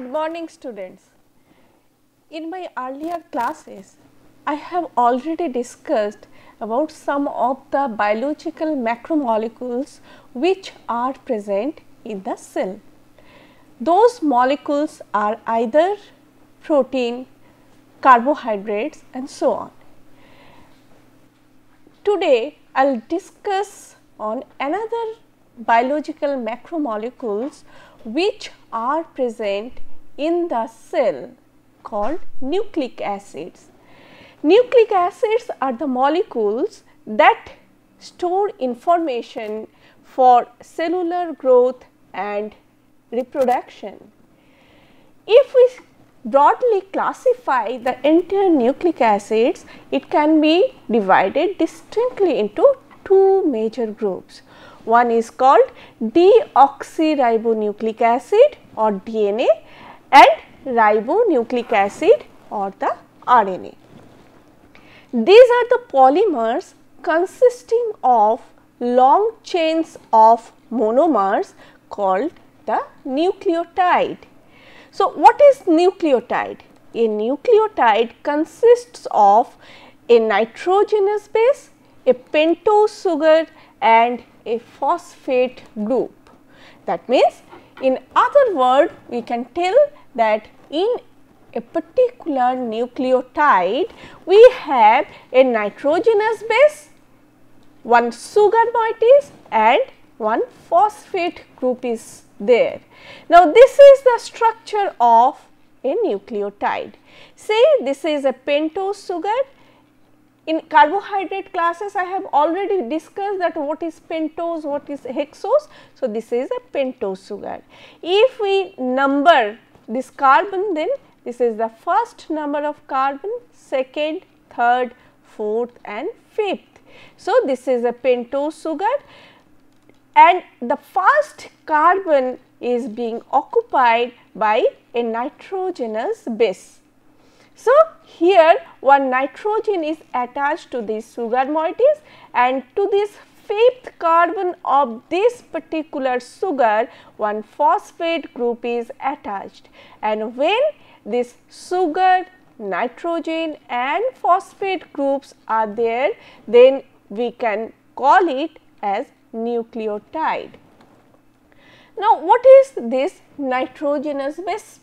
Good morning, students. In my earlier classes, I have already discussed about some of the biological macromolecules which are present in the cell. Those molecules are either protein, carbohydrates and so on. Today, I will discuss on another biological macromolecules which are present in the cell called nucleic acids. Nucleic acids are the molecules that store information for cellular growth and reproduction. If we broadly classify the entire nucleic acids, it can be divided distinctly into two major groups. One is called deoxyribonucleic acid or DNA and ribonucleic acid or the RNA. These are the polymers consisting of long chains of monomers called the nucleotide. So, what is nucleotide? A nucleotide consists of a nitrogenous base, a pentose sugar and a phosphate group. That means, in other words, we can tell that in a particular nucleotide, we have a nitrogenous base, one sugar moieties and one phosphate group is there. Now, this is the structure of a nucleotide. Say this is a pentose sugar. In carbohydrate classes, I have already discussed that what is pentose, what is hexose. So, this is a pentose sugar. If we number this carbon, then this is the first number of carbon, second, third, fourth and fifth. So, this is a pentose sugar and the first carbon is being occupied by a nitrogenous base. So, here one nitrogen is attached to these sugar moieties and to this fifth carbon of this particular sugar one phosphate group is attached, and when this sugar, nitrogen and phosphate groups are there, then we can call it as nucleotide. Now, what is this nitrogenous base?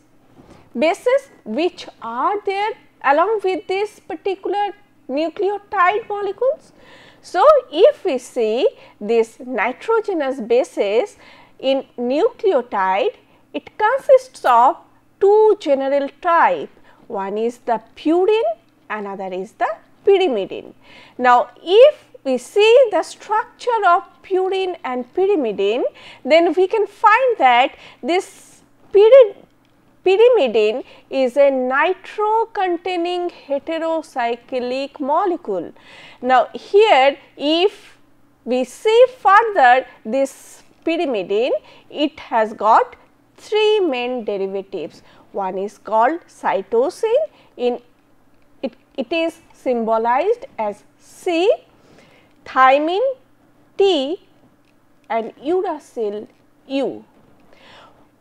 Bases which are there along with this particular nucleotide molecules. So, if we see this nitrogenous bases in nucleotide, it consists of two general type. One is the purine, another is the pyrimidine. Now, if we see the structure of purine and pyrimidine, then we can find that this pyrimidine is a nitro containing heterocyclic molecule. Now, here if we see further this pyrimidine, it has got three main derivatives. One is called cytosine, it is symbolized as C, thymine T and uracil U.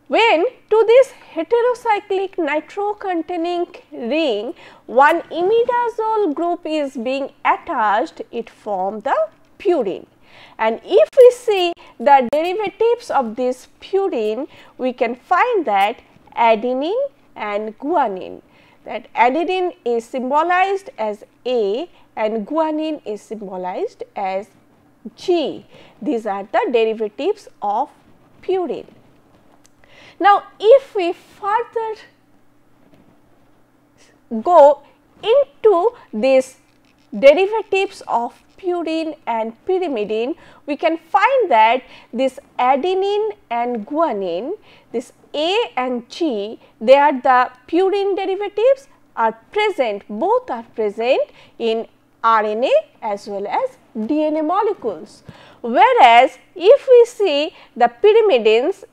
When to this heterocyclic nitro containing ring one imidazole group is being attached, it forms the purine. And if we see the derivatives of this purine, we can find that adenine and guanine. That adenine is symbolized as A and guanine is symbolized as G. These are the derivatives of purine. Now, if we further go into these derivatives of purine and pyrimidine, we can find that this adenine and guanine, this A and G, they are the purine derivatives are present, both are present in RNA as well as DNA molecules. Whereas, if we see the pyrimidines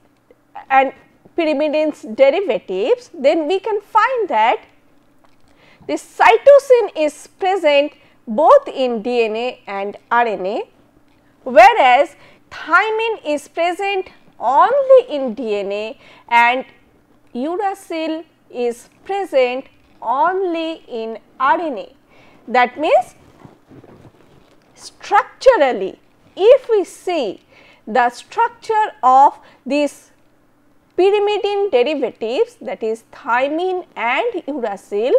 and pyrimidine's derivatives, then we can find that this cytosine is present both in DNA and RNA, whereas thymine is present only in DNA and uracil is present only in RNA. That means, structurally, if we see the structure of these pyrimidine derivatives, that is thymine and uracil,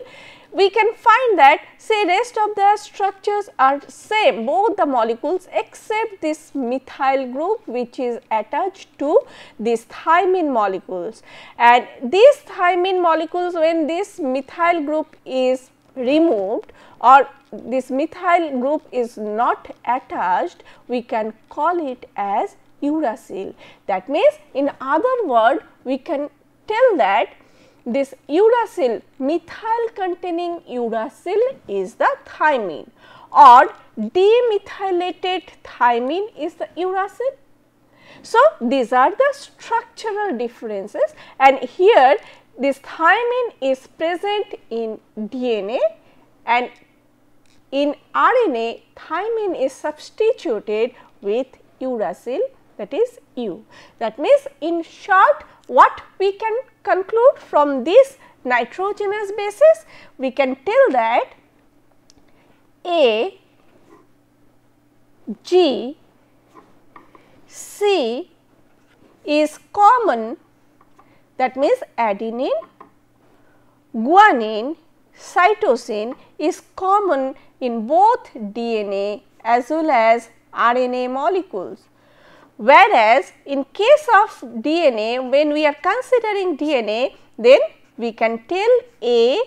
we can find that say rest of the structures are same, both the molecules except this methyl group which is attached to these thymine molecules. And these thymine molecules, when this methyl group is removed or this methyl group is not attached, we can call it as uracil. That means, in other word, we can tell that this uracil, methyl containing uracil is the thymine, or demethylated thymine is the uracil. So, these are the structural differences, and here this thymine is present in DNA, and in RNA thymine is substituted with uracil, that is U. That means, in short, what we can conclude from this nitrogenous bases, we can tell that A, G, C is common, that means adenine, guanine, cytosine is common in both DNA as well as RNA molecules. Whereas, in case of DNA, when we are considering DNA, then we can tell A,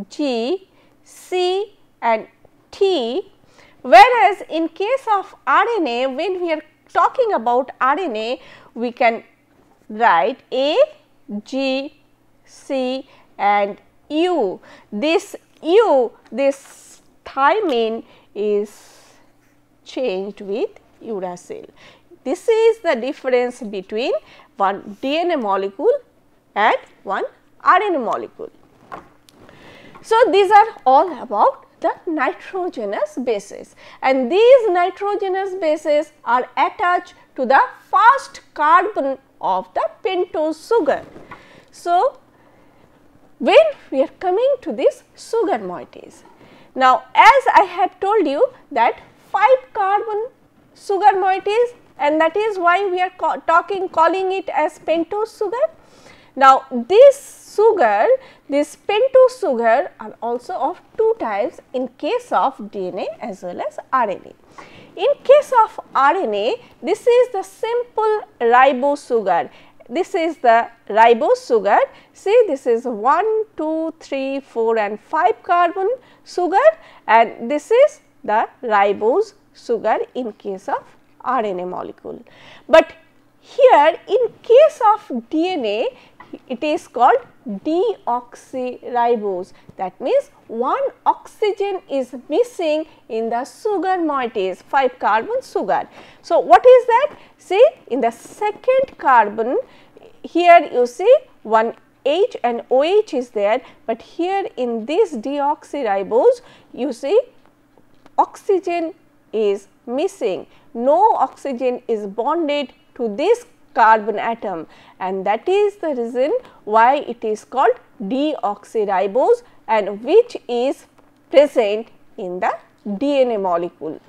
G, C and T, whereas in case of RNA, when we are talking about RNA, we can write A, G, C and U. This U, this thymine is changed with uracil. This is the difference between one DNA molecule and one RNA molecule. So, these are all about the nitrogenous bases, and these nitrogenous bases are attached to the first carbon of the pentose sugar. So, when we are coming to this sugar moieties, now as I have told you that 5 carbon sugar moieties, and that is why we are calling it as pentose sugar. Now, this pentose sugar are also of 2 types in case of DNA as well as RNA. In case of RNA, this is the simple ribose sugar. This is the ribose sugar. See, this is 1, 2, 3, 4 and 5 carbon sugar, and this is the ribose sugar in case of RNA molecule. But here in case of DNA, it is called deoxyribose. That means, one oxygen is missing in the sugar moieties, 5 carbon sugar. So, what is that? See, in the second carbon, here you see one H and OH is there, but here in this deoxyribose, you see oxygen is missing. No oxygen is bonded to this carbon atom, and that is the reason why it is called deoxyribose, and which is present in the DNA molecule.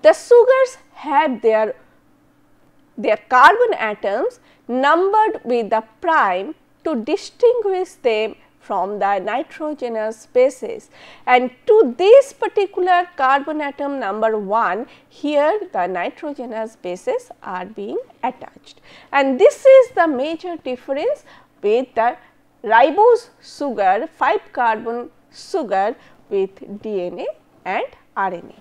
The sugars have their carbon atoms numbered with the prime to distinguish them from the nitrogenous bases, and to this particular carbon atom number 1, here the nitrogenous bases are being attached, and this is the major difference with the ribose sugar, 5 carbon sugar with DNA and RNA.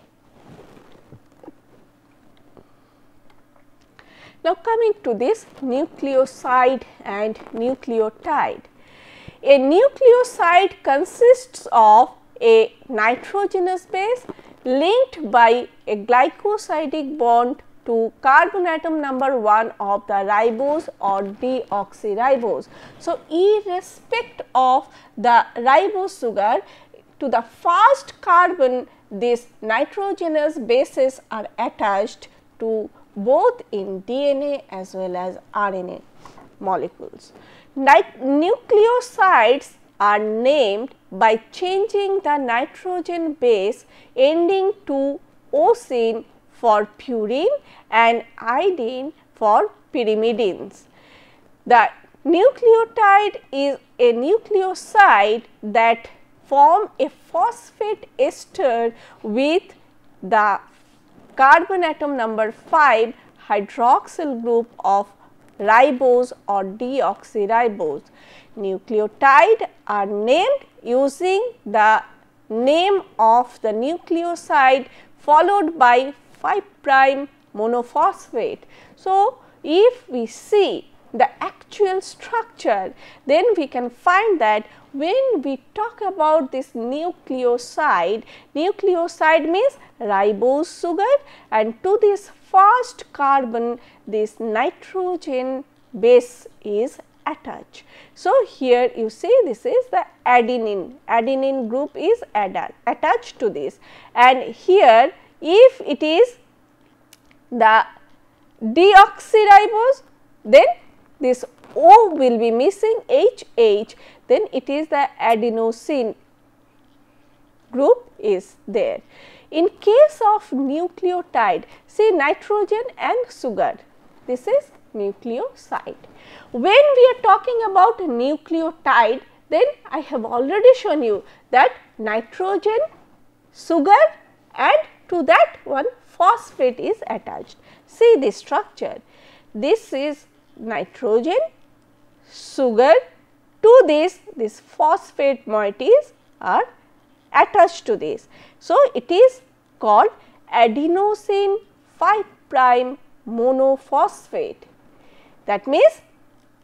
Now, coming to this nucleoside and nucleotide. A nucleoside consists of a nitrogenous base linked by a glycosidic bond to carbon atom number 1 of the ribose or deoxyribose. So, irrespective of the ribose sugar, to the first carbon these nitrogenous bases are attached to both in DNA as well as RNA molecules. nucleosides are named by changing the nitrogen base ending to ocene for purine and idine for pyrimidines. The nucleotide is a nucleoside that form a phosphate ester with the carbon atom number 5 hydroxyl group of ribose or deoxyribose. Nucleotide are named using the name of the nucleoside followed by 5 prime monophosphate. So, if we see the actual structure, then we can find that when we talk about this nucleoside, nucleoside means ribose sugar, and to this first carbon this nitrogen base is attached. So, here you see this is the adenine, adenine group is attached to this, and here if it is the deoxyribose, then this O will be missing, HH, then it is the adenosine group is there. In case of nucleotide, see nitrogen and sugar, this is nucleoside. When we are talking about nucleotide, then I have already shown you that nitrogen, sugar, and to that one phosphate is attached. See the structure, this is nitrogen, sugar, to this phosphate moieties are attached to this. So, it is called adenosine 5 prime monophosphate. That means,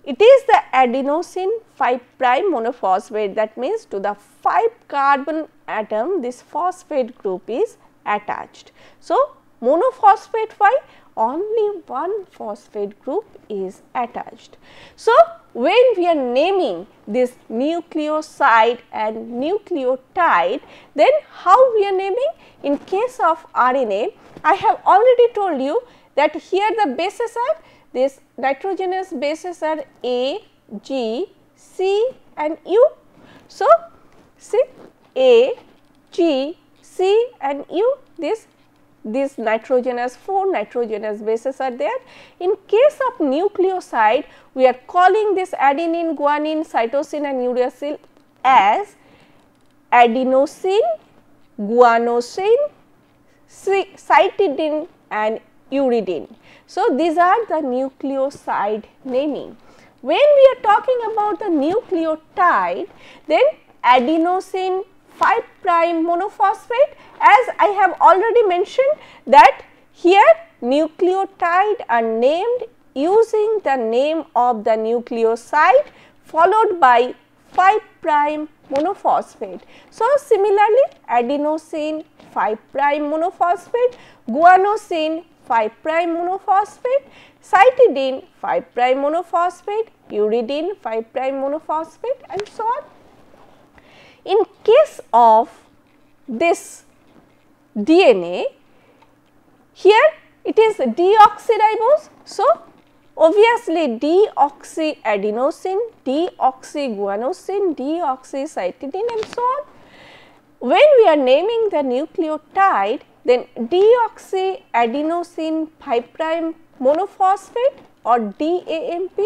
it is the adenosine 5 prime monophosphate, that means to the 5 carbon atom this phosphate group is attached. So, monophosphate, why? Only one phosphate group is attached. So, when we are naming this nucleoside and nucleotide, then how we are naming? In case of RNA, I have already told you that here the bases are, this nitrogenous bases are A, G, C and U. So, see A, G, C and U, these nitrogenous 4 nitrogenous bases are there. In case of nucleoside, we are calling this adenine, guanine, cytosine and uracil as adenosine, guanosine, cytidine and uridine. So, these are the nucleoside naming. When we are talking about the nucleotide, then adenosine 5 prime monophosphate, as I have already mentioned that here nucleotide are named using the name of the nucleoside followed by 5 prime monophosphate. So, similarly adenosine 5 prime monophosphate, guanosine 5 prime monophosphate, cytidine 5 prime monophosphate, uridine 5 prime monophosphate and so on. In case of this DNA, here it is deoxyribose. So, obviously deoxyadenosine, deoxyguanosine, deoxycytidine and so on. When we are naming the nucleotide, then deoxyadenosine 5 prime monophosphate or DAMP,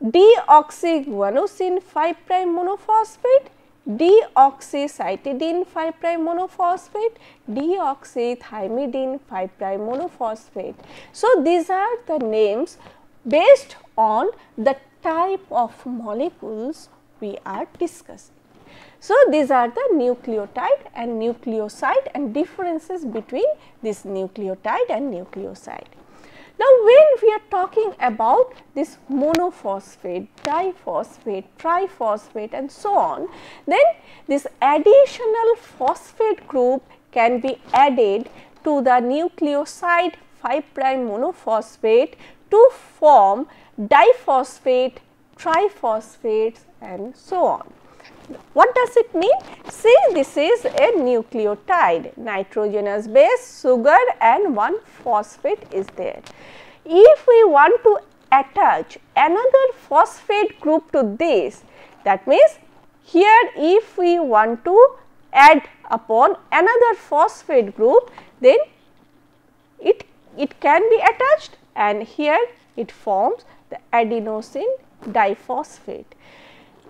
deoxyguanosine 5 prime monophosphate, deoxycytidine 5 prime monophosphate, deoxythymidine 5 prime monophosphate. So, these are the names based on the type of molecules we are discussing. So, these are the nucleotide and nucleoside and differences between this nucleotide and nucleoside. Now, when we are talking about this monophosphate, diphosphate, triphosphate and so on, then this additional phosphate group can be added to the nucleoside 5 prime monophosphate to form diphosphate, triphosphates and so on. What does it mean? See, this is a nucleotide, nitrogenous base, sugar and one phosphate is there. If we want to attach another phosphate group to this, that means here if we want to add upon another phosphate group, then it can be attached, and here it forms the adenosine diphosphate.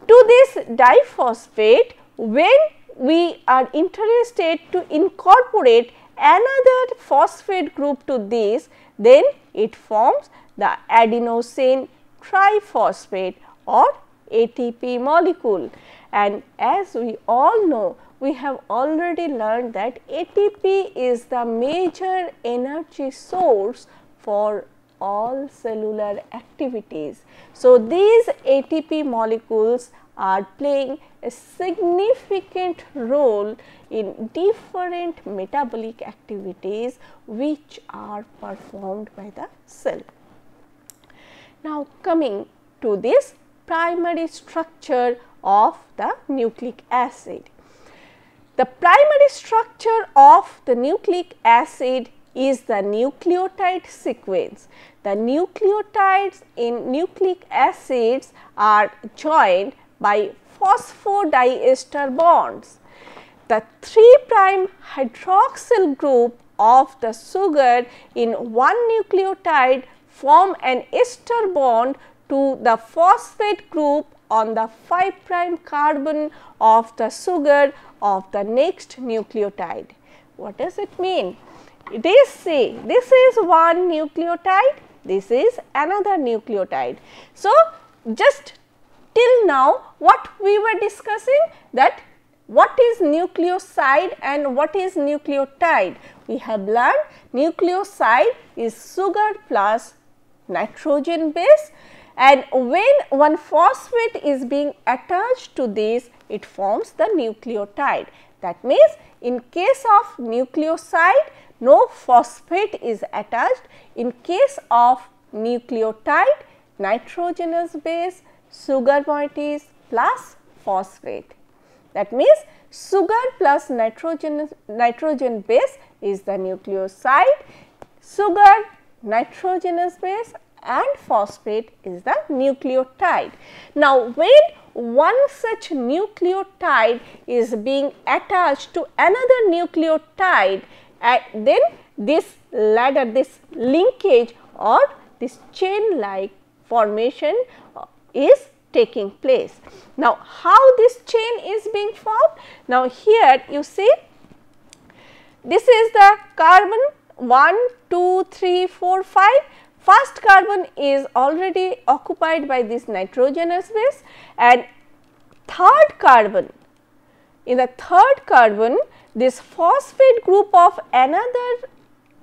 To this diphosphate, when we are interested to incorporate another phosphate group to this, then it forms the adenosine triphosphate or ATP molecule. And as we all know, we have already learned that ATP is the major energy source for all cellular activities. So, these ATP molecules are playing a significant role in different metabolic activities which are performed by the cell. Now, coming to this primary structure of the nucleic acid. The primary structure of the nucleic acid is the nucleotide sequence. The nucleotides in nucleic acids are joined by phosphodiester bonds. The 3' hydroxyl group of the sugar in one nucleotide form an ester bond to the phosphate group on the 5' carbon of the sugar of the next nucleotide. What does it mean? It is, say, this is one nucleotide, this is another nucleotide. So, just till now what we were discussing, that what is nucleoside and what is nucleotide. We have learned nucleoside is sugar plus nitrogen base, and when one phosphate is being attached to this, it forms the nucleotide. That means, in case of nucleoside, no phosphate is attached. In case of nucleotide, nitrogenous base, sugar moieties plus phosphate. That means, sugar plus nitrogen base is the nucleoside, sugar, nitrogenous base and phosphate is the nucleotide. Now, when one such nucleotide is being attached to another nucleotide, then this ladder, this linkage or this chain like formation is taking place. Now, how this chain is being formed? Now, here you see this is the carbon 1, 2, 3, 4, 5. First carbon is already occupied by this nitrogenous base, and third carbon, in the third carbon this phosphate group of another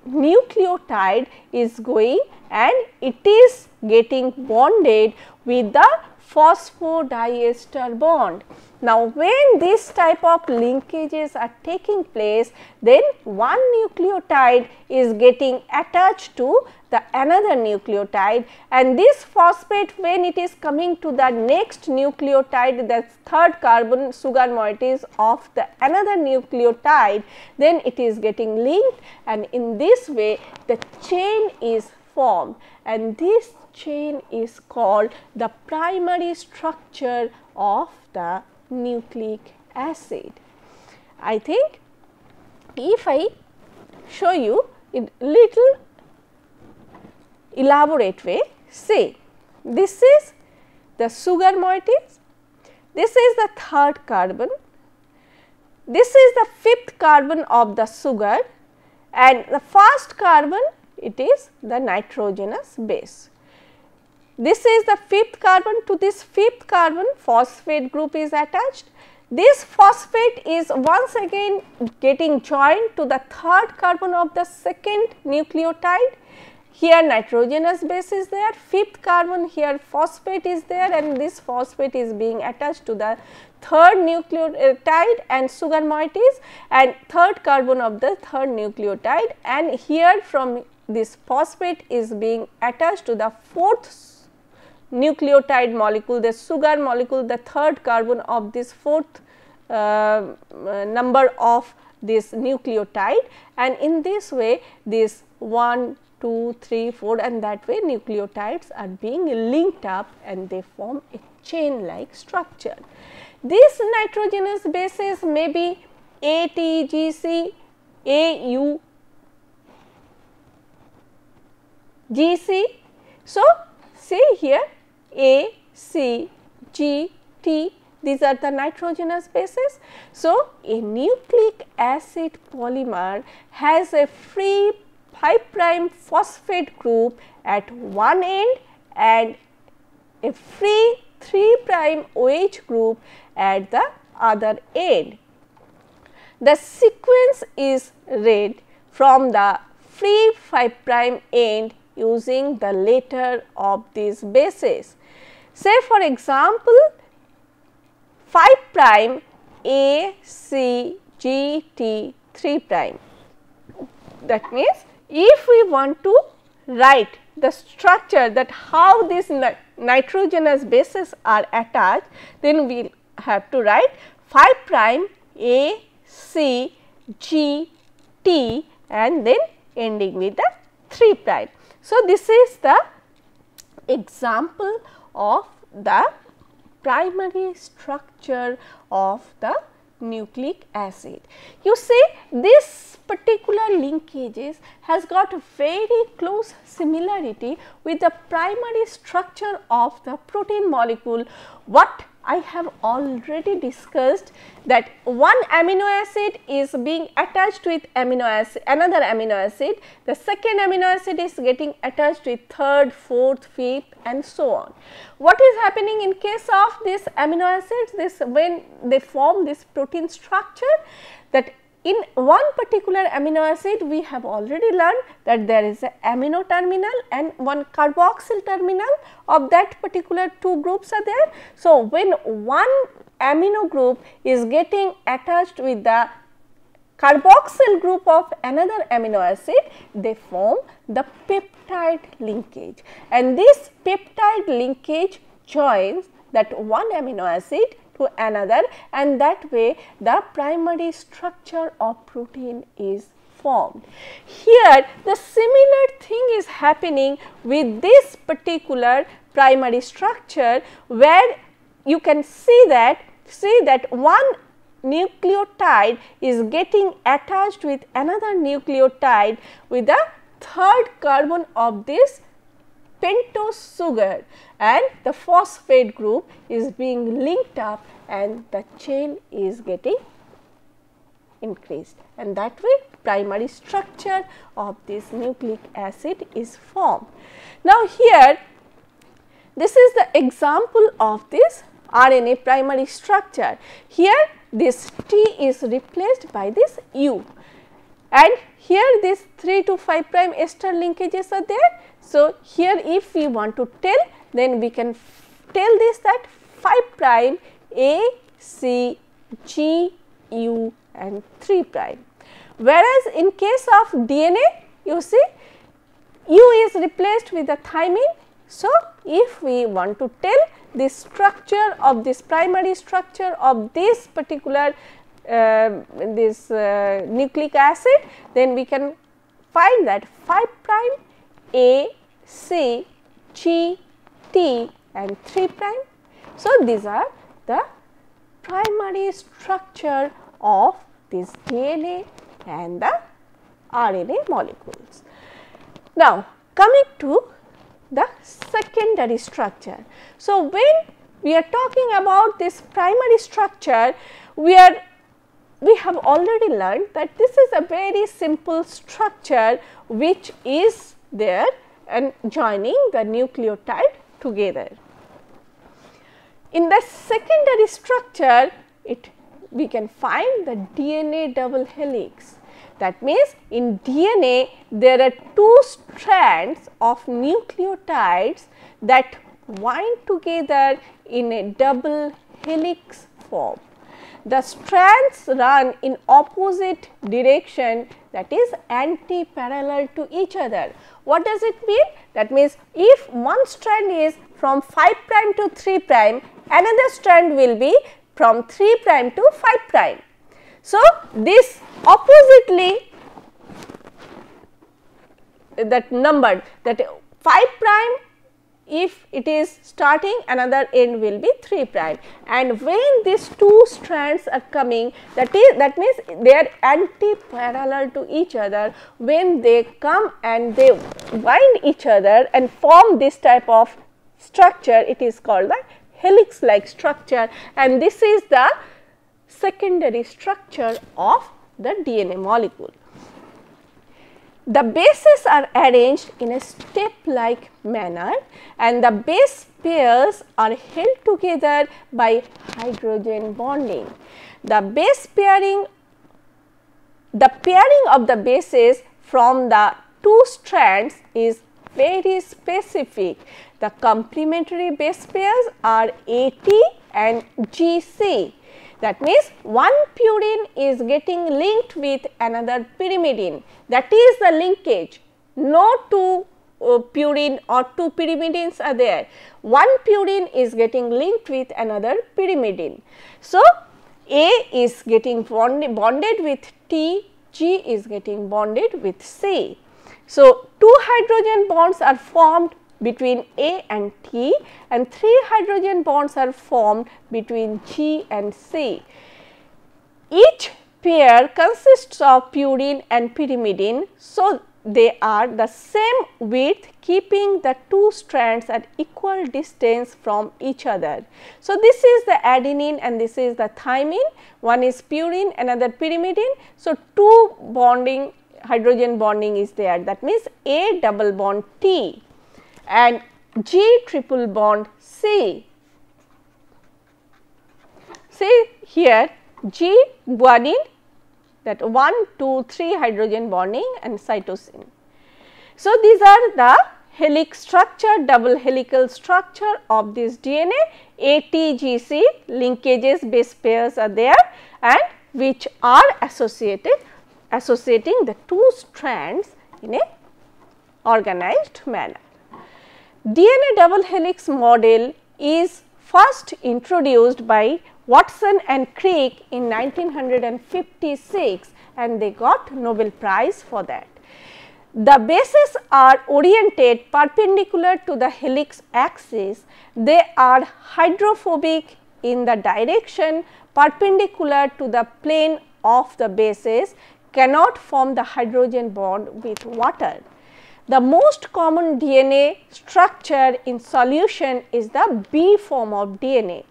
nucleotide is going and it is getting bonded with the phosphodiester bond. Now, when this type of linkages are taking place, then one nucleotide is getting attached to the another nucleotide, and this phosphate, when it is coming to the next nucleotide, the third carbon sugar moieties of the another nucleotide, then it is getting linked, and in this way the chain is formed, and this chain is called the primary structure of the nucleic acid. I think if I show you in little elaborate way, say this is the sugar moieties, this is the third carbon, this is the fifth carbon of the sugar, and the first carbon, it is the nitrogenous base. This is the fifth carbon, to this fifth carbon phosphate group is attached. This phosphate is once again getting joined to the third carbon of the second nucleotide. Here nitrogenous base is there, fifth carbon, here phosphate is there, and this phosphate is being attached to the third nucleotide and sugar moieties and third carbon of the third nucleotide, and here from this phosphate is being attached to the fourth nucleotide molecule, the sugar molecule, the third carbon of this fourth number of this nucleotide, and in this way this 1, 2, 3, 4, and that way nucleotides are being linked up and they form a chain like structure. These nitrogenous bases may be A, T, G, C, A, U, G, C. So, see here A, C, G, T, these are the nitrogenous bases. So, a nucleic acid polymer has a free 5' phosphate group at one end and a free 3' OH group at the other end. The sequence is read from the free 5' end using the letter of these bases. Say for example, 5' A, C, G, T, 3'. That means, if we want to write the structure that how these nitrogenous bases are attached, then we will have to write 5' A, C, G, T and then ending with the 3'. So, this is the example of the primary structure of the nucleic acid. You see, this particular linkages has got very close similarity with the primary structure of the protein molecule. What I have already discussed, that one amino acid is being attached with another amino acid, the second amino acid is getting attached with third, fourth, fifth and so on. What is happening in case of these amino acids, when they form this protein structure, that in one particular amino acid we have already learned that there is an amino terminal and one carboxyl terminal of that particular two groups are there. So, when one amino group is getting attached with the carboxyl group of another amino acid, they form the peptide linkage, and this peptide linkage joins that one amino acid to another, and that way the primary structure of protein is formed. Here the similar thing is happening with this particular primary structure, where you can see that one nucleotide is getting attached with another nucleotide with the third carbon of this pentose sugar, and the phosphate group is being linked up and the chain is getting increased, and that way primary structure of this nucleic acid is formed. Now, here this is the example of this RNA primary structure. Here this T is replaced by this U, and here these 3 to 5' ester linkages are there. So, here if we want to tell, then we can tell this that 5' A, C, G, U and 3'. Whereas, in case of DNA, you see U is replaced with the thymine. So, if we want to tell the structure of this primary structure of this particular nucleic acid, then we can find that 5' A, C, G, T and 3'. So, these are the primary structure of this DNA and the RNA molecules. Now, coming to the secondary structure. So, when we are talking about this primary structure, we have already learned that this is a very simple structure which is there and joining the nucleotide together. In the secondary structure, we can find the DNA double helix. That means, in DNA there are two strands of nucleotides that wind together in a double helix form. The strands run in opposite direction, that is anti-parallel to each other. What does it mean? That means, if one strand is from 5' to 3', another strand will be from 3' to 5'. So, this oppositely that numbered, that 5 prime, if it is starting, another end will be 3 prime, and when these two strands are coming, that means they are anti-parallel to each other. When they come and they bind each other and form this type of structure, it is called the helix like structure, and this is the secondary structure of the DNA molecule. The bases are arranged in a step like manner, and the base pairs are held together by hydrogen bonding. The pairing of the bases from the two strands is very specific. The complementary base pairs are AT and GC. That means one purine is getting linked with another pyrimidine. That is the linkage. No two purine or two pyrimidines are there. One purine is getting linked with another pyrimidine. So, A is getting bonded with T, G is getting bonded with C. So, two hydrogen bonds are formed between A and T, and 3 hydrogen bonds are formed between G and C. Each pair consists of purine and pyrimidine, so they are the same width, keeping the two strands at equal distance from each other. So, this is the adenine and this is the thymine, one is purine, another pyrimidine. So, two bonding, hydrogen bonding is there, that means A double bond T and G triple bond C. See here G guanine, that 1, 2, 3 hydrogen bonding and cytosine. So, these are the helix structure, double helical structure of this DNA. ATGC linkages, base pairs are there, and which are associating the two strands in a organized manner. DNA double helix model is first introduced by Watson and Crick in 1956, and they got Nobel Prize for that. The bases are oriented perpendicular to the helix axis. They are hydrophobic in the direction perpendicular to the plane of the bases, cannot form the hydrogen bond with water. The most common DNA structure in solution is the B form of DNA.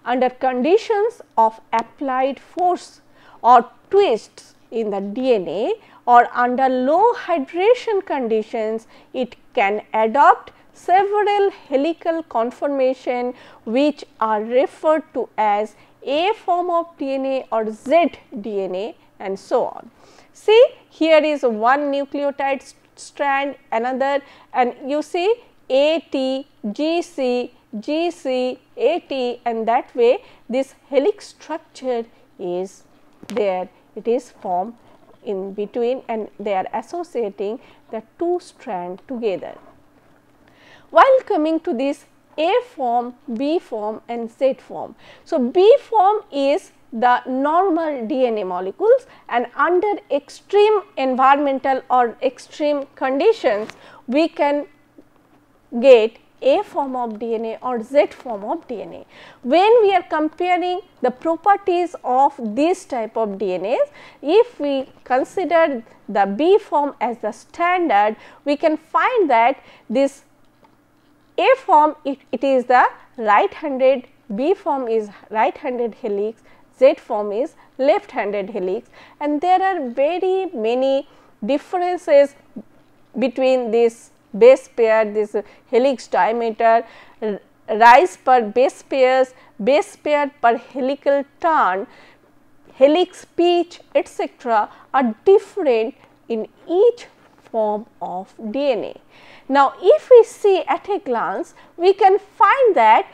Under conditions of applied force or twists in the DNA or under low hydration conditions, it can adopt several helical conformation which are referred to as A form of DNA or Z DNA and so on. See, here is one nucleotide strand, another, and you see AT, GC, GC, AT, and that way this helix structure is there. It is formed in between and they are associating the two strands together. While coming to this A form, B form and Z form. So, B form is the normal DNA molecules, and under extreme environmental or extreme conditions we can get A form of DNA or Z form of DNA. When we are comparing the properties of this type of DNAs, if we consider the B form as the standard, we can find that this A form it is the right handed, B form is right handed helix, Z form is left handed helix, and there are very many differences between this base pair, this helix diameter, rise per base pairs, base pair per helical turn, helix pitch, etc. are different in each form of DNA. Now, if we see at a glance, we can find that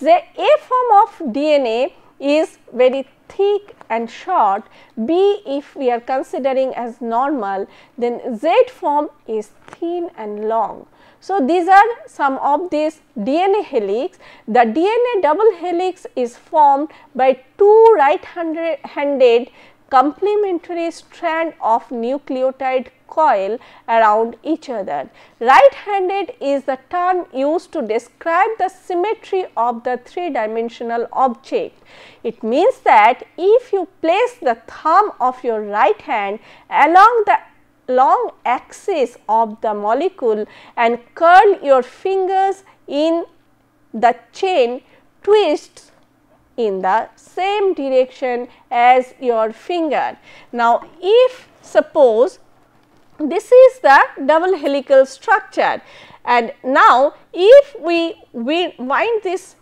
the A form of DNA is very thick and short, B if we are considering as normal, then Z form is thin and long. So, these are some of these DNA helix. The DNA double helix is formed by two right handed complementary strand of nucleotide coil around each other. Right-handed is the term used to describe the symmetry of the three-dimensional object. It means that if you place the thumb of your right hand along the long axis of the molecule and curl your fingers in the chain twists in the same direction as your finger. Now, if suppose this is the double helical structure, and now if we wind this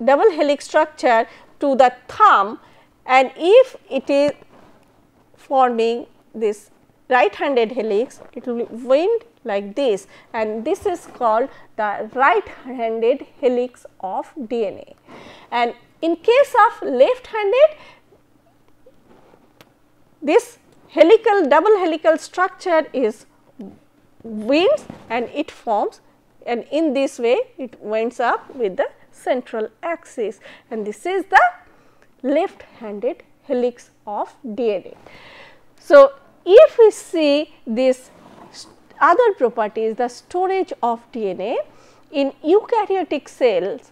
double helix structure to the thumb, and if it is forming this right handed helix, it will be wind like this, and this is called the right handed helix of DNA. And in case of left handed, this double helical structure is winds and it forms, and in this way it winds up with the central axis, and this is the left handed helix of DNA. So, if we see this other properties, the storage of DNA in eukaryotic cells,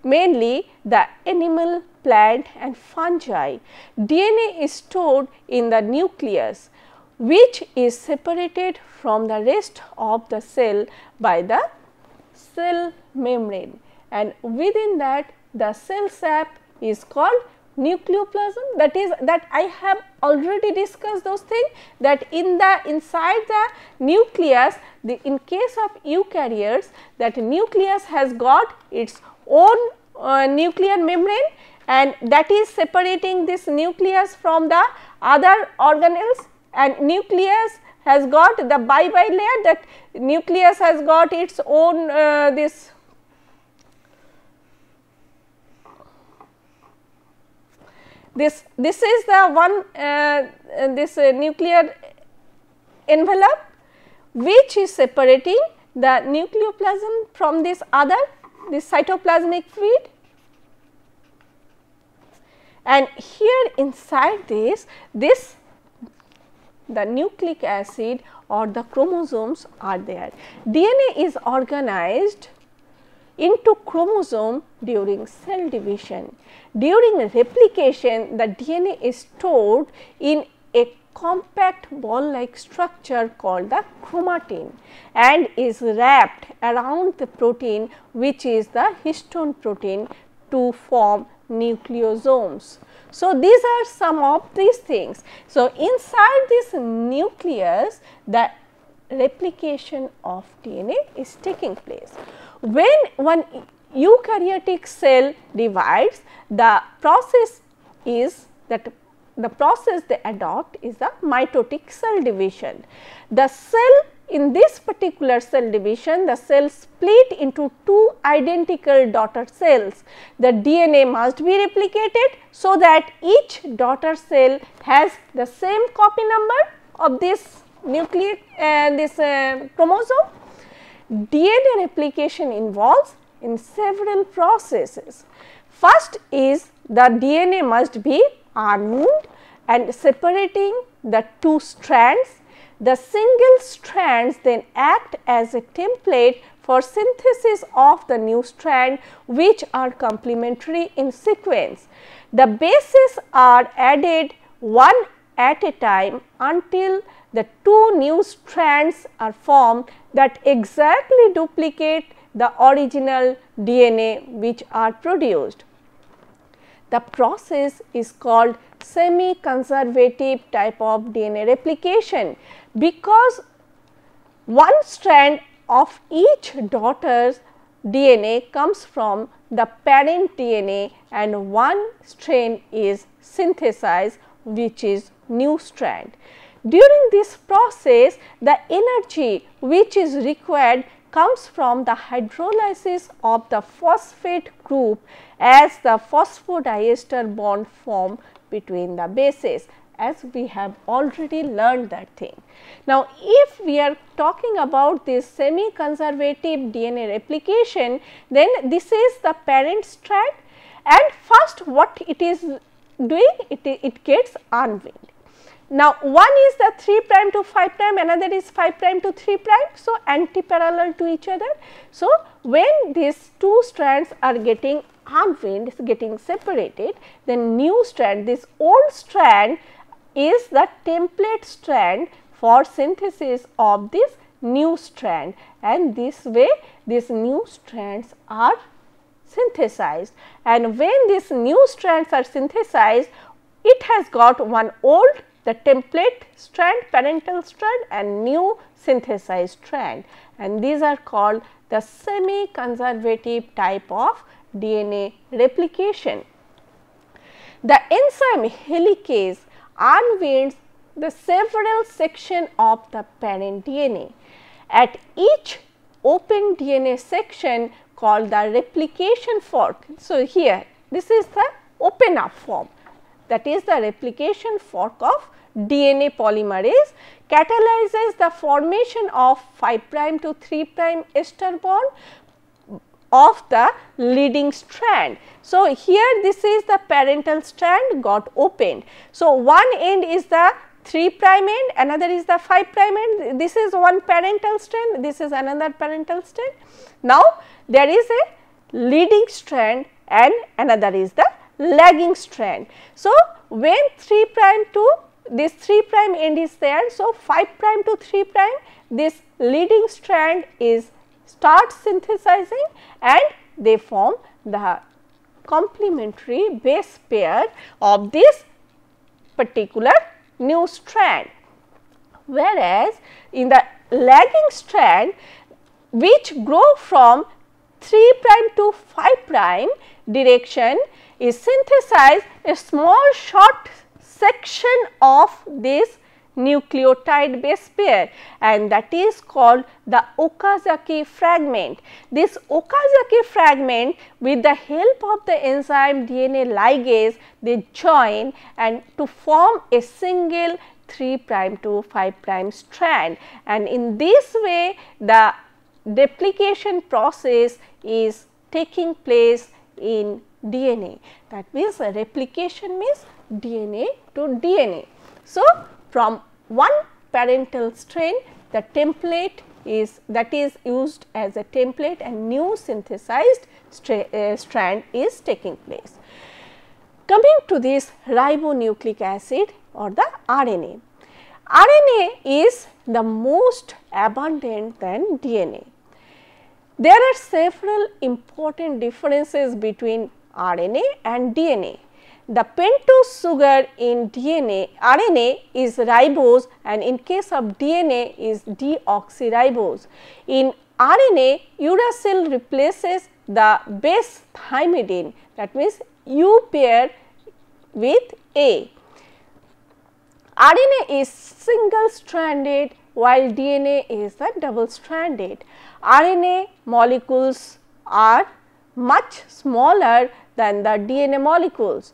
mainly the animal, plant and fungi, DNA is stored in the nucleus, which is separated from the rest of the cell by the cell membrane, and within that the cell sap is called nucleoplasm. That is, that I have already discussed those things, that inside the nucleus, in case of eukaryotes, that nucleus has got its own nuclear membrane, and that is separating this nucleus from the other organelles, and nucleus has got the layer, that nucleus has got its own this is the one this nuclear envelope which is separating the nucleoplasm from this cytoplasmic fluid. And here inside this the nucleic acid or the chromosomes are there. DNA is organized into chromosome during cell division. During replication, the DNA is stored in a compact ball like structure called the chromatin and is wrapped around the protein, which is the histone protein, to form nucleosomes. So, these are some of these things. So, inside this nucleus, the replication of DNA is taking place. When one eukaryotic cell divides, the process is that the process they adopt is the mitotic cell division. The cell, in this particular cell division, the cell split into two identical daughter cells. The DNA must be replicated so that each daughter cell has the same copy number of this nucleic chromosome. DNA replication involves in several processes. First is the DNA must be unwound and separating the two strands. The single strands then act as a template for synthesis of the new strand, which are complementary in sequence. The bases are added one at a time until the two new strands are formed that exactly duplicate the original DNA which are produced. The process is called semi-conservative type of DNA replication, because one strand of each daughter's DNA comes from the parent DNA and one strand is synthesized, which is new strand. During this process, the energy which is required comes from the hydrolysis of the phosphate group as the phosphodiester bond form between the bases, as we have already learned that thing. Now, if we are talking about this semi-conservative DNA replication, then this is the parent strand, and first what it is doing, it gets unwound. Now, one is the 3 prime to 5 prime, another is 5 prime to 3 prime. So, anti-parallel to each other. So, when these two strands are getting unwound, getting separated, then new strand, this old strand is the template strand for synthesis of this new strand, and this way these new strands are synthesized. And when these new strands are synthesized, it has got one old, the template strand, parental strand, and new synthesized strand, and these are called the semi-conservative type of DNA replication. The enzyme helicase unwinds the several sections of the parent DNA. At each open DNA section called the replication fork. So, here this is the open up form, that is the replication fork of DNA polymerase, catalyzes the formation of 5 prime to 3 prime ester bond of the leading strand. So, here this is the parental strand got opened. So, one end is the 3 prime end, another is the 5 prime end, this is one parental strand, this is another parental strand. Now, there is a leading strand and another is the lagging strand. So, when 3 prime to this 3 prime end is there, so 5 prime to 3 prime, this leading strand is starts synthesizing and they form the complementary base pair of this particular new strand. Whereas, in the lagging strand which grow from 3 prime to 5 prime direction is synthesized a small short section of this nucleotide base pair, and that is called the Okazaki fragment. This Okazaki fragment, with the help of the enzyme DNA ligase, they join and to form a single 3 prime to 5 prime strand, and in this way the replication process is taking place in DNA. That means replication means DNA to DNA. So, from one parental strain, the template is that is used as a template and new synthesized strand is taking place. Coming to this ribonucleic acid or the RNA. RNA is the most abundant than DNA. There are several important differences between RNA and DNA. The pentose sugar in RNA is ribose, and in case of DNA is deoxyribose. In RNA, uracil replaces the base thymidine, that means U pair with A. RNA is single stranded while DNA is the double stranded. RNA molecules are much smaller than the DNA molecules.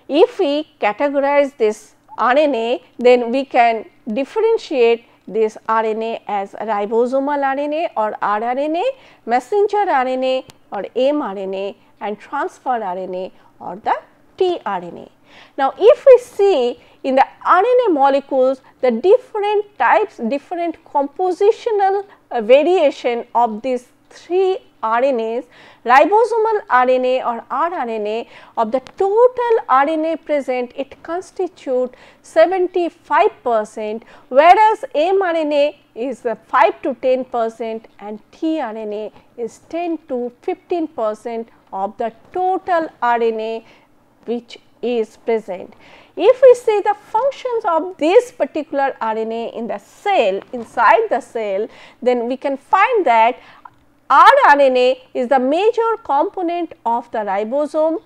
If we categorize this RNA, then we can differentiate this RNA as ribosomal RNA or rRNA, messenger RNA or mRNA, and transfer RNA or the tRNA. Now, if we see in the RNA molecules, the different types, different compositional variation of these three RNAs, ribosomal RNA or rRNA, of the total RNA present, it constitutes 75%, whereas mRNA is 5 to 10% and tRNA is 10 to 15% of the total RNA which is present. If we see the functions of this particular RNA in the cell, inside the cell, then we can find that rRNA is the major component of the ribosome.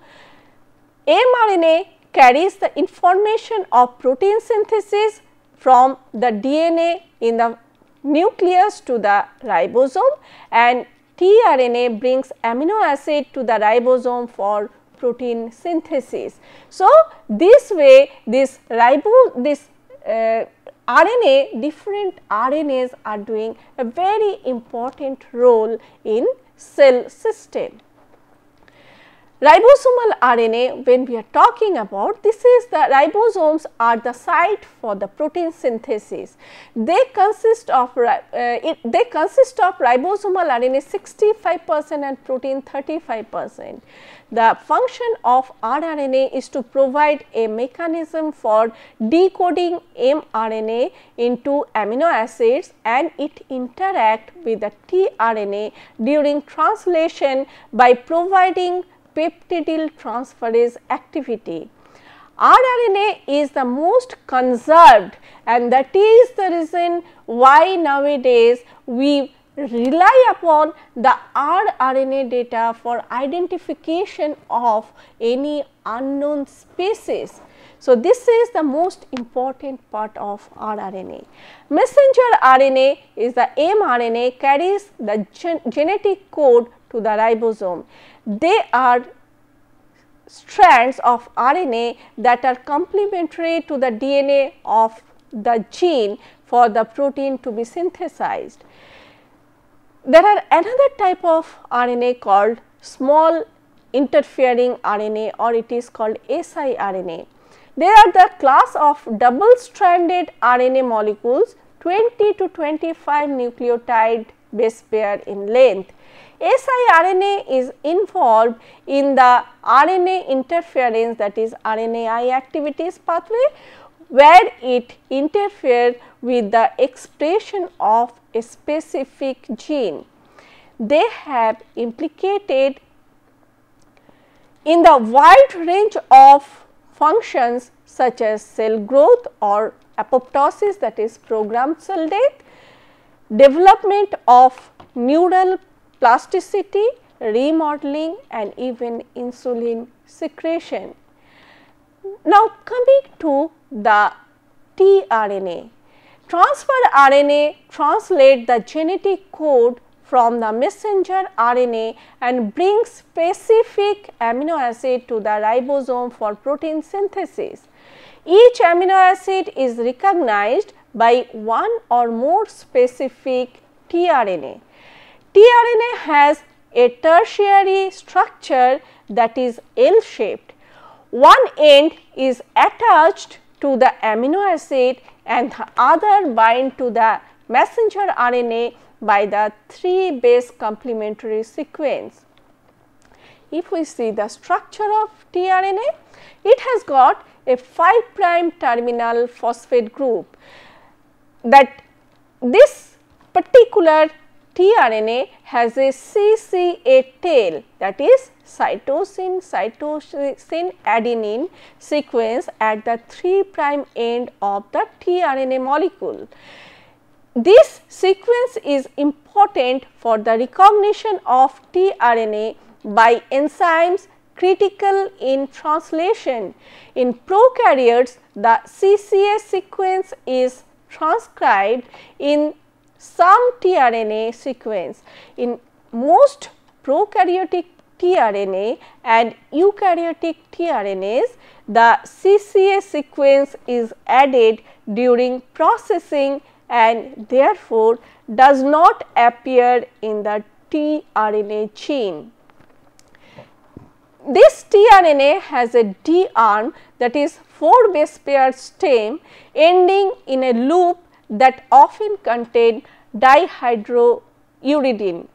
mRNA carries the information of protein synthesis from the DNA in the nucleus to the ribosome, and tRNA brings amino acid to the ribosome for protein synthesis. So, this way this RNA, different RNAs are doing a very important role in cell system. Ribosomal RNA, when we are talking about, this is the ribosomes are the site for the protein synthesis. They consist of ribosomal RNA 65% and protein 35%. The function of rRNA is to provide a mechanism for decoding mRNA into amino acids, and it interact with the tRNA during translation by providing peptidyl transferase activity. rRNA is the most conserved, and that is the reason why nowadays we rely upon the rRNA data for identification of any unknown species. So, this is the most important part of rRNA. Messenger RNA is the mRNA, carries the genetic code to the ribosome. They are strands of RNA that are complementary to the DNA of the gene for the protein to be synthesized. There are another type of RNA called small interfering RNA, or it is called siRNA. They are the class of double stranded RNA molecules, 20 to 25 nucleotide base pair in length. siRNA is involved in the RNA interference, that is RNAi activities pathway, where it interferes with the expression of a specific gene. They have implicated in the wide range of functions such as cell growth or apoptosis, that is programmed cell death, development of neural plasticity, remodeling, and even insulin secretion. Now, coming to the tRNA. Transfer RNA translate the genetic code from the messenger RNA and brings specific amino acid to the ribosome for protein synthesis. Each amino acid is recognized by one or more specific tRNA. tRNA has a tertiary structure that is L-shaped. One end is attached to the amino acid and the other bind to the messenger RNA by the 3 base complementary sequence. If we see the structure of tRNA, it has got a 5 prime terminal phosphate group. That this particular tRNA has a CCA tail, that is cytosine adenine sequence at the 3 prime end of the tRNA molecule. This sequence is important for the recognition of tRNA by enzymes critical in translation. In prokaryotes, the CCA sequence is transcribed in some tRNA sequence. In most prokaryotic tRNA and eukaryotic tRNAs, the CCA sequence is added during processing and therefore does not appear in the tRNA gene. This tRNA has a D arm, that is 4 base pair stem ending in a loop that often contain dihydrouridine.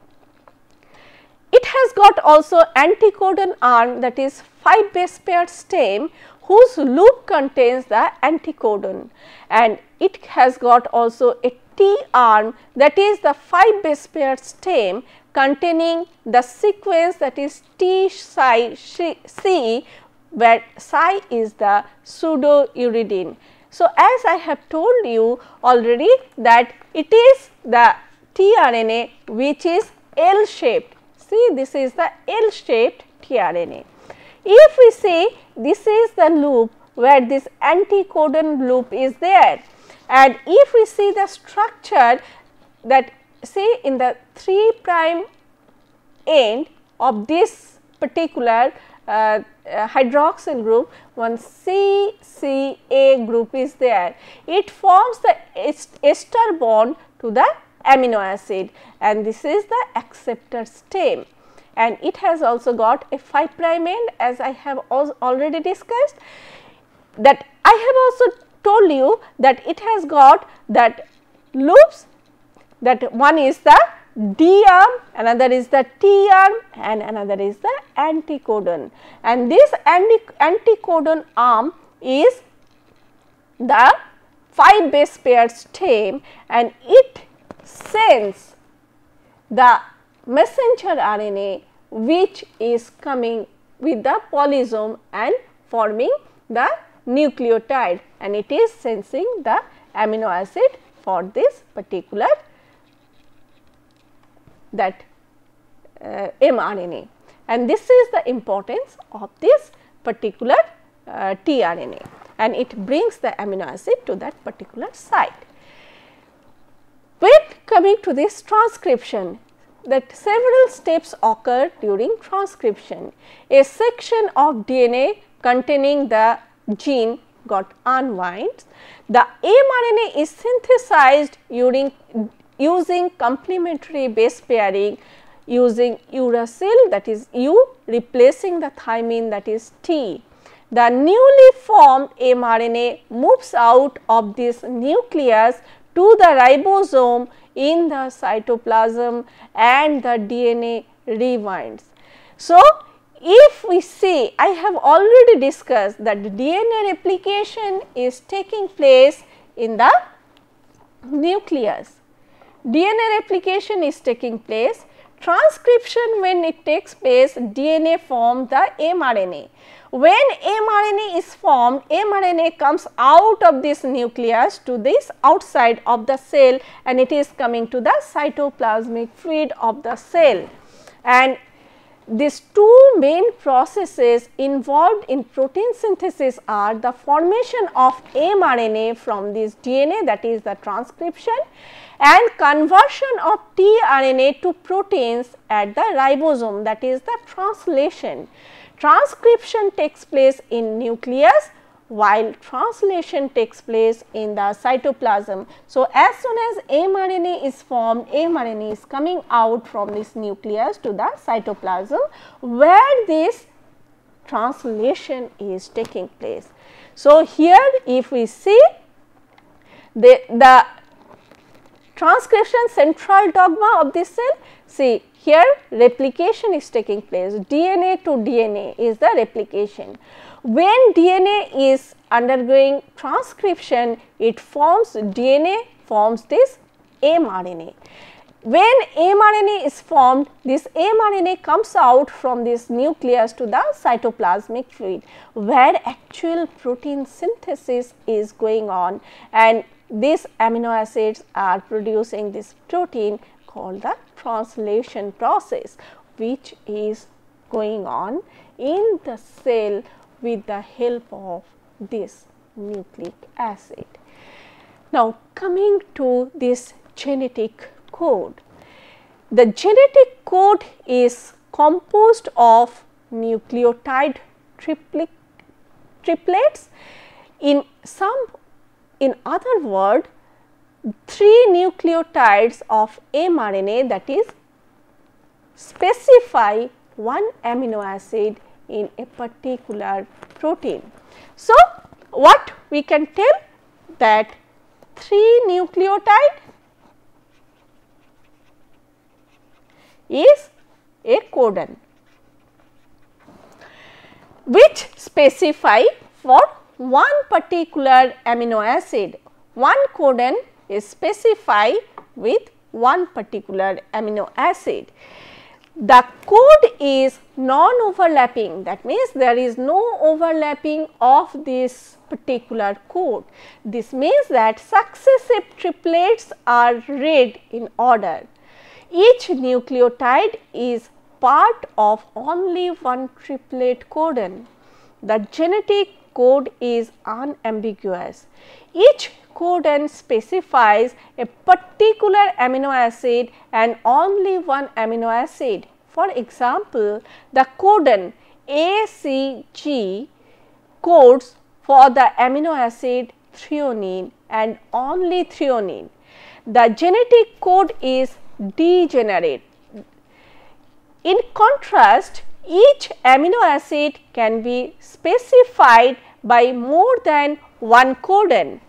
It has got also anticodon arm, that is 5 base pair stem whose loop contains the anticodon, and it has got also a T arm, that is the 5 base pair stem containing the sequence, that is T psi C, where psi is the pseudouridine. So, as I have told you already that it is the tRNA which is L shaped. See, this is the L shaped tRNA. If we say this is the loop where this anticodon loop is there, and if we see the structure that say in the 3 prime end of this particular hydroxyl group, one CCA group is there. It forms the ester bond to the amino acid, and this is the acceptor stem. and it has also got a 5 prime end, as I have already discussed. That I have also told you that it has got that loops, that one is the D arm, another is the T arm, and another is the anticodon, and this anticodon arm is the 5 base pair stem, and it sends the messenger RNA which is coming with the polysome and forming the nucleotide, and it is sensing the amino acid for this particular that mRNA, and this is the importance of this particular tRNA, and it brings the amino acid to that particular site. When coming to this transcription, that several steps occur during transcription. A section of DNA containing the gene got unwinds. The mRNA is synthesized using complementary base pairing using uracil, that is U, replacing the thymine, that is T. The newly formed mRNA moves out of this nucleus to the ribosome in the cytoplasm, and the DNA rewinds. So, if we see, I have already discussed that the DNA replication is taking place in the nucleus. DNA replication is taking place. Transcription, when it takes place, DNA forms the mRNA. When mRNA is formed, mRNA comes out of this nucleus to this outside of the cell, and it is coming to the cytoplasmic fluid of the cell. And these two main processes involved in protein synthesis are the formation of mRNA from this DNA, that is the transcription, and conversion of tRNA to proteins at the ribosome, that is the translation. Transcription takes place in nucleus, while translation takes place in the cytoplasm. So, as soon as mRNA is formed, mRNA is coming out from this nucleus to the cytoplasm, where this translation is taking place. So, here if we see the transcription central dogma of this cell, see here replication is taking place, DNA to DNA is the replication. When DNA is undergoing transcription, it forms DNA, forms this mRNA. When mRNA is formed, this mRNA comes out from this nucleus to the cytoplasmic fluid, where actual protein synthesis is going on, and these amino acids are producing this protein called the translation process, which is going on in the cell with the help of this nucleic acid. Now, coming to this genetic code. The genetic code is composed of nucleotide triplets. In other words, 3 nucleotides of mRNA, that is specify one amino acid in a particular protein. So, what we can tell that 3 nucleotide is a codon which specify for one particular amino acid. One codon is specified with one particular amino acid. The code is non-overlapping, that means there is no overlapping of this particular code. This means that successive triplets are read in order. Each nucleotide is part of only one triplet codon. The genetic code is unambiguous. Each codon specifies a particular amino acid and only one amino acid. For example, the codon ACG codes for the amino acid threonine and only threonine. The genetic code is degenerate. In contrast, each amino acid can be specified by more than one codon.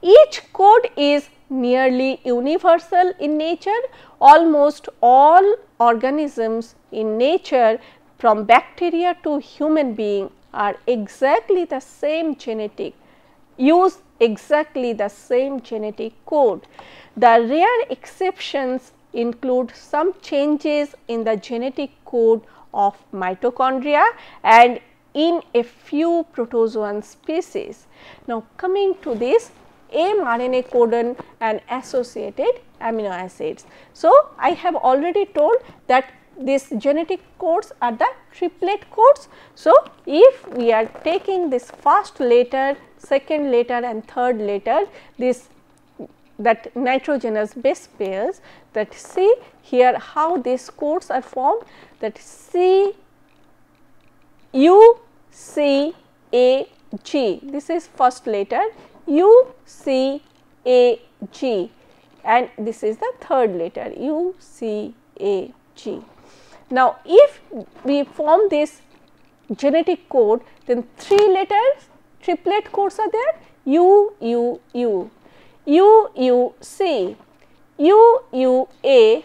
Each code is nearly universal in nature. Almost all organisms in nature, from bacteria to human being, are exactly the same genetic, use exactly the same genetic code. The rare exceptions include some changes in the genetic code of mitochondria and in a few protozoan species. Now, coming to this mRNA codon and associated amino acids. So, I have already told that these genetic codes are the triplet codes. So, if we are taking this first letter, second letter and third letter, this that nitrogenous base pairs, that see here how these codes are formed, that C U C A G, this is first letter U C A G, and this is the third letter U C A G. Now, if we form this genetic code, then 3 letters triplet codes are there: U U U, U U C, U U A,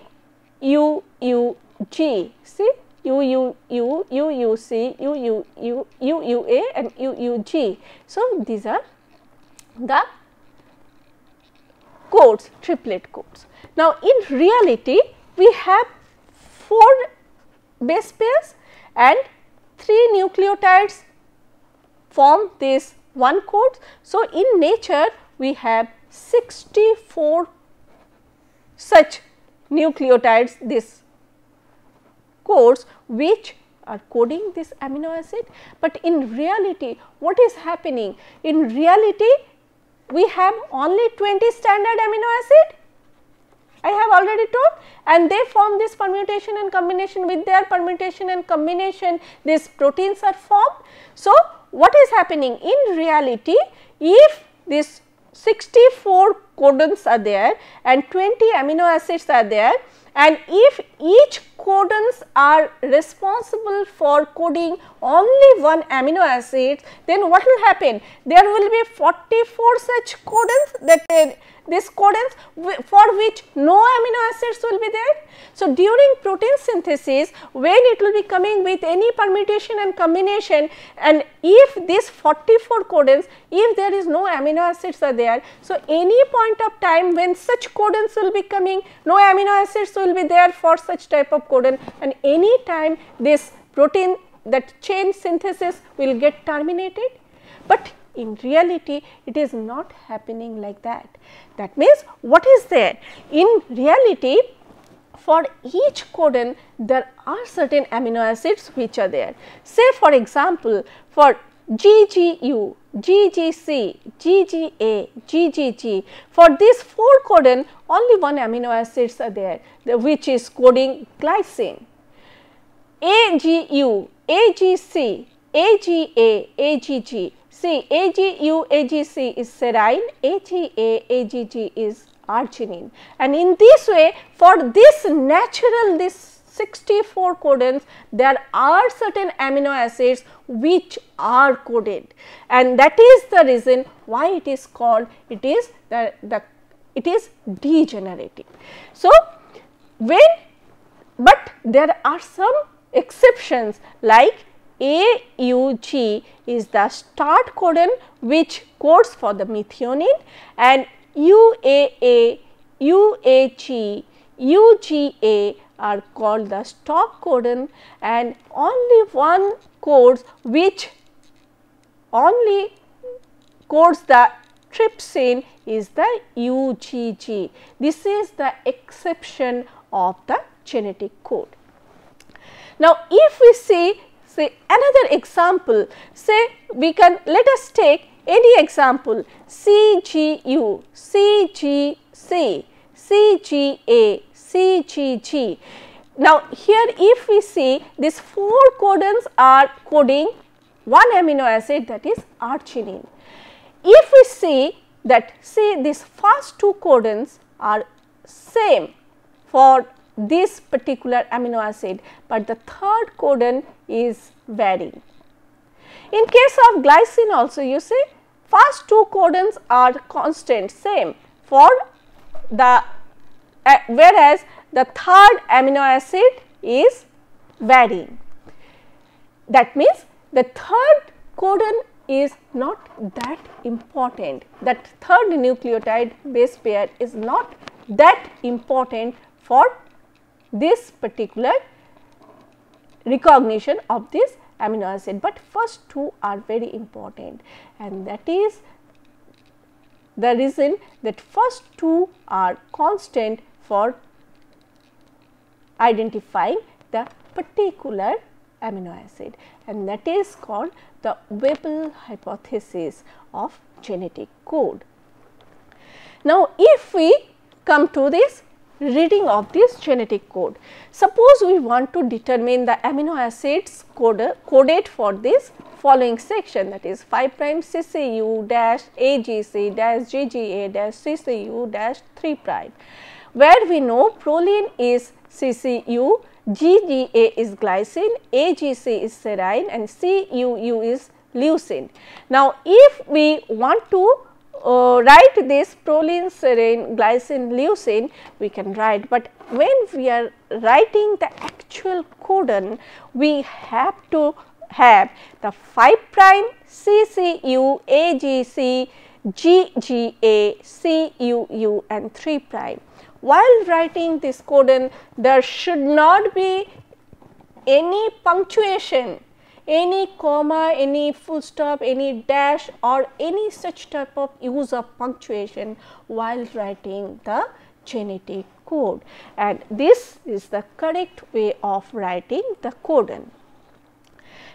U U G. See, U U U, U U C, U U U, U U A and U U G. So, these are the codes, triplet codes. Now, in reality, we have 4 base pairs and 3 nucleotides form this one code. So, in nature, we have 64 such nucleotides, this codes which are coding this amino acid. But in reality, what is happening? In reality, we have only 20 standard amino acid, I have already told, and they form this permutation and combination. With their permutation and combination, these proteins are formed. So, what is happening in reality? If this 64 codons are there and 20 amino acids are there, and if each codons are responsible for coding only one amino acid, then what will happen? There will be 44 such codons, that these codons for which no amino acids will be there. So, during protein synthesis, when it will be coming with any permutation and combination, and if these 44 codons, if there is no amino acids are there, so any point of time when such codons will be coming, no amino acids will be there for such type of codon, and any time this protein, that chain synthesis will get terminated. But in reality, it is not happening like that. That means, what is there? In reality, for each codon, there are certain amino acids which are there. Say for example, for GGU, GGC, GGA, GGG, for these 4 codon, only one amino acids are there, which is coding glycine. AGU, AGC, AGA, AGG. See, AGU, AGC is serine, AGA, AGG is arginine, and in this way, for this natural, this 64 codons, there are certain amino acids which are coded, and that is the reason why it is called, it is it is degenerative. So, but there are some exceptions, like AUG is the start codon which codes for the methionine, and UAA, UAG, UGA are called the stop codon, and only one codes which only codes the trypsin is the UGG. This is the exception of the genetic code. Now, if we see another example, say we can, let us take any example, CGU, CGC, CGA, CGG. Now, here if we see these 4 codons are coding one amino acid, that is arginine. If we see that, say these first 2 codons are same for this particular amino acid, but the third codon is varying. In case of glycine also, you see first two codons are constant, same for the whereas the third amino acid is varying. That means the third codon is not that important, that third nucleotide base pair is not that important for this particular recognition of this amino acid, but first two are very important, and that is the reason that first two are constant for identifying the particular amino acid, and that is called the Weibull hypothesis of genetic code. Now, if we come to this reading of this genetic code, suppose we want to determine the amino acids coded for this following section, that is 5 prime CCU dash AGC dash GGA dash CCU dash 3 prime, where we know proline is CCU, GGA is glycine, AGC is serine and CUU is leucine. Now, if we want to write this proline, serine, glycine, leucine, we can write, but when we are writing the actual codon, we have to have the 5 prime CCU, AGC, GGA, CUU and 3 prime. While writing this codon, there should not be any punctuation, any comma, any full stop, any dash or any such type of use of punctuation while writing the genetic code, and this is the correct way of writing the codon.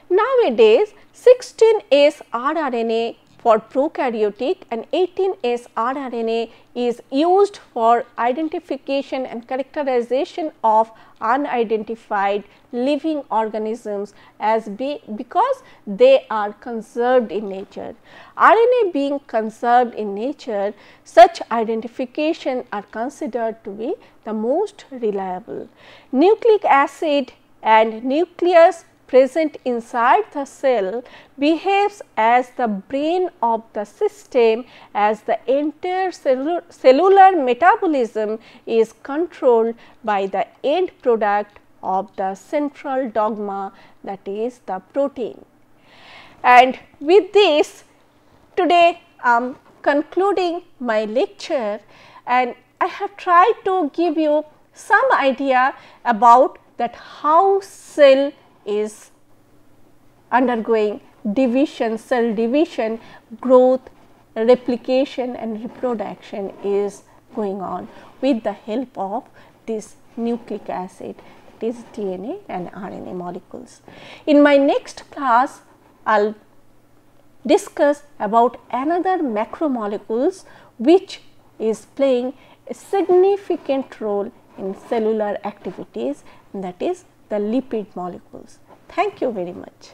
Nowadays, 16S rRNA for prokaryotic and 18S rRNA is used for identification and characterization of unidentified living organisms because they are conserved in nature. RNA being conserved in nature, such identification are considered to be the most reliable. Nucleic acid and nucleus present inside the cell behaves as the brain of the system, as the entire cellular metabolism is controlled by the end product of the central dogma, that is the protein. And with this, today I am concluding my lecture, and I have tried to give you some idea about that how cell is undergoing division, cell division, growth, replication and reproduction is going on with the help of this nucleic acid, that is DNA and RNA molecules. In my next class, I will discuss about another macromolecules which is playing a significant role in cellular activities, and that is the lipid molecules. Thank you very much.